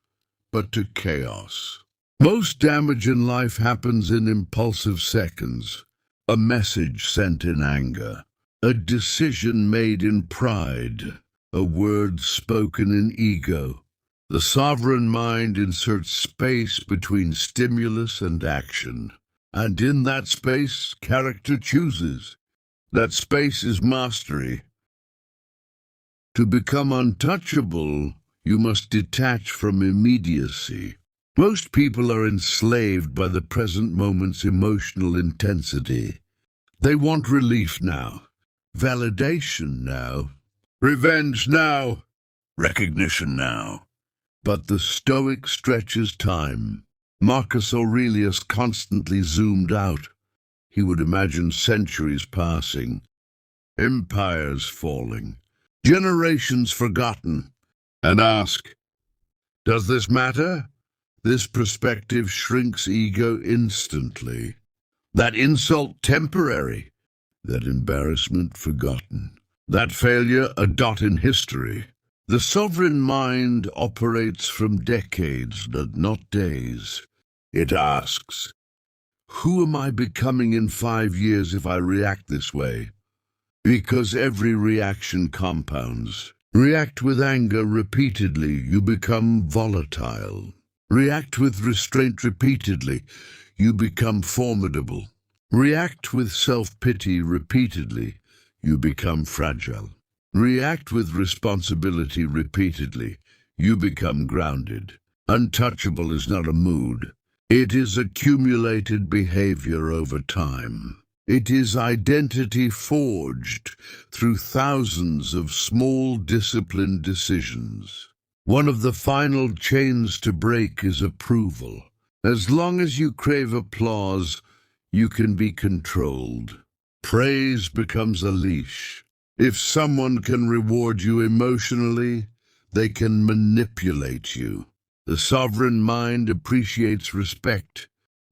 but to chaos. Most damage in life happens in impulsive seconds. A message sent in anger. A decision made in pride. A word spoken in ego. The sovereign mind inserts space between stimulus and action. And in that space, character chooses. That space is mastery. To become untouchable, you must detach from immediacy. Most people are enslaved by the present moment's emotional intensity. They want relief now, validation now, revenge now, recognition now. But the Stoic stretches time. Marcus Aurelius constantly zoomed out. He would imagine centuries passing, empires falling, generations forgotten, and ask, does this matter? This perspective shrinks ego instantly. That insult temporary, that embarrassment forgotten, that failure a dot in history. The sovereign mind operates from decades, not days. It asks, who am I becoming in 5 years if I react this way? Because every reaction compounds. React with anger repeatedly, you become volatile. React with restraint repeatedly, you become formidable. React with self-pity repeatedly, you become fragile. React with responsibility repeatedly, you become grounded. Untouchable is not a mood. It is accumulated behavior over time. It is identity forged through thousands of small disciplined decisions. One of the final chains to break is approval. As long as you crave applause, you can be controlled. Praise becomes a leash. If someone can reward you emotionally, they can manipulate you. The sovereign mind appreciates respect,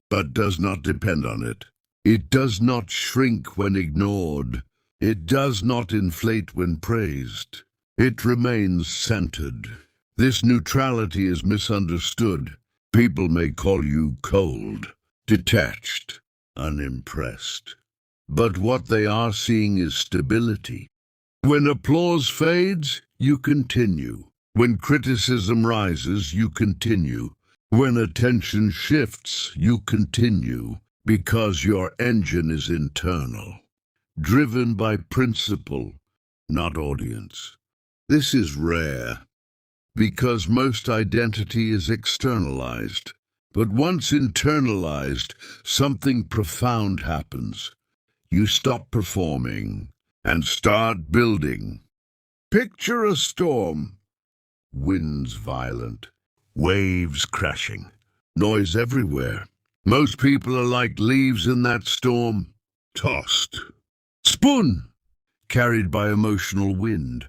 but does not depend on it. It does not shrink when ignored. It does not inflate when praised. It remains centered. This neutrality is misunderstood. People may call you cold, detached, unimpressed. But what they are seeing is stability. When applause fades, you continue. When criticism rises, you continue. When attention shifts, you continue, because your engine is internal, driven by principle, not audience. This is rare, because most identity is externalized. But once internalized, something profound happens. You stop performing and start building. Picture a storm. Winds violent, waves crashing, noise everywhere. Most people are like leaves in that storm, tossed, spun, carried by emotional wind.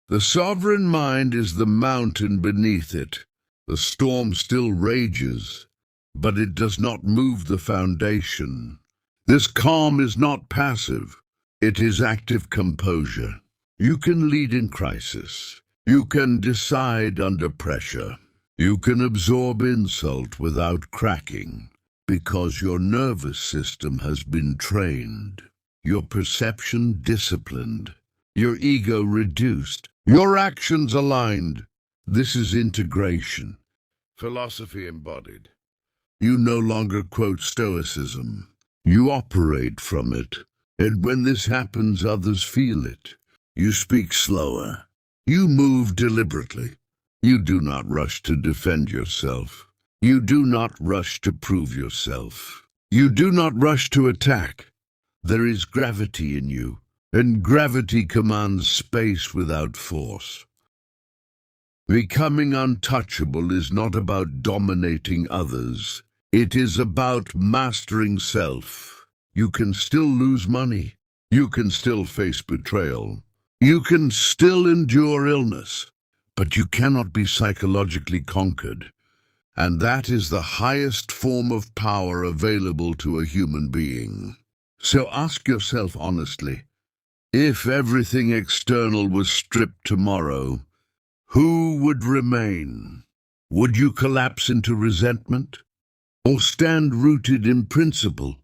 The sovereign mind is the mountain beneath it. The storm still rages, but it does not move the foundation. This calm is not passive. It is active composure. You can lead in crisis. You can decide under pressure. You can absorb insult without cracking, because your nervous system has been trained, your perception disciplined, your ego reduced, your actions aligned. This is integration, philosophy embodied. You no longer quote Stoicism. You operate from it, and when this happens, others feel it. You speak slower. You move deliberately. You do not rush to defend yourself. You do not rush to prove yourself. You do not rush to attack. There is gravity in you, and gravity commands space without force. Becoming untouchable is not about dominating others. It is about mastering self. You can still lose money. You can still face betrayal. You can still endure illness, but you cannot be psychologically conquered. And that is the highest form of power available to a human being. So ask yourself honestly, if everything external was stripped tomorrow, who would remain? Would you collapse into resentment? Or stand rooted in principle?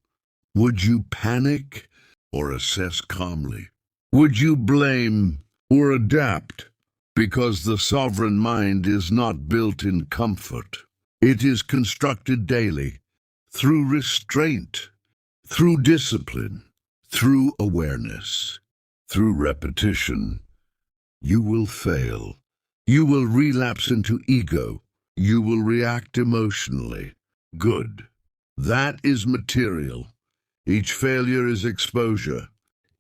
Would you panic or assess calmly? Would you blame or adapt? Because the sovereign mind is not built in comfort. It is constructed daily, through restraint, through discipline, through awareness, through repetition. You will fail. You will relapse into ego. You will react emotionally. Good. That is material. Each failure is exposure.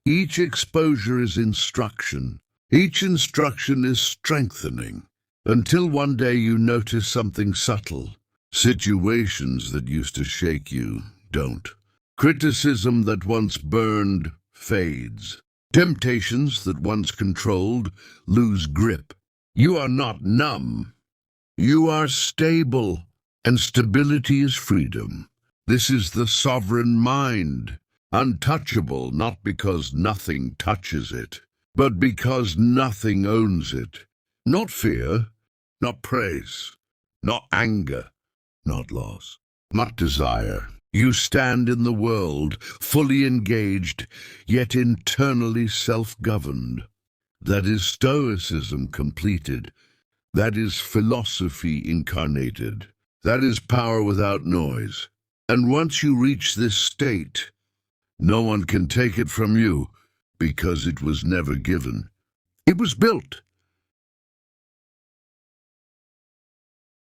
Each exposure is instruction. Each instruction is strengthening. Until one day you notice something subtle. Situations that used to shake you don't. Criticism that once burned fades. Temptations that once controlled lose grip. You are not numb. You are stable, and stability is freedom. This is the sovereign mind, untouchable not because nothing touches it, but because nothing owns it. Not fear, not praise, not anger, not loss, not desire. You stand in the world, fully engaged, yet internally self-governed. That is Stoicism completed. That is philosophy incarnated. That is power without noise. And once you reach this state, no one can take it from you, because it was never given. It was built.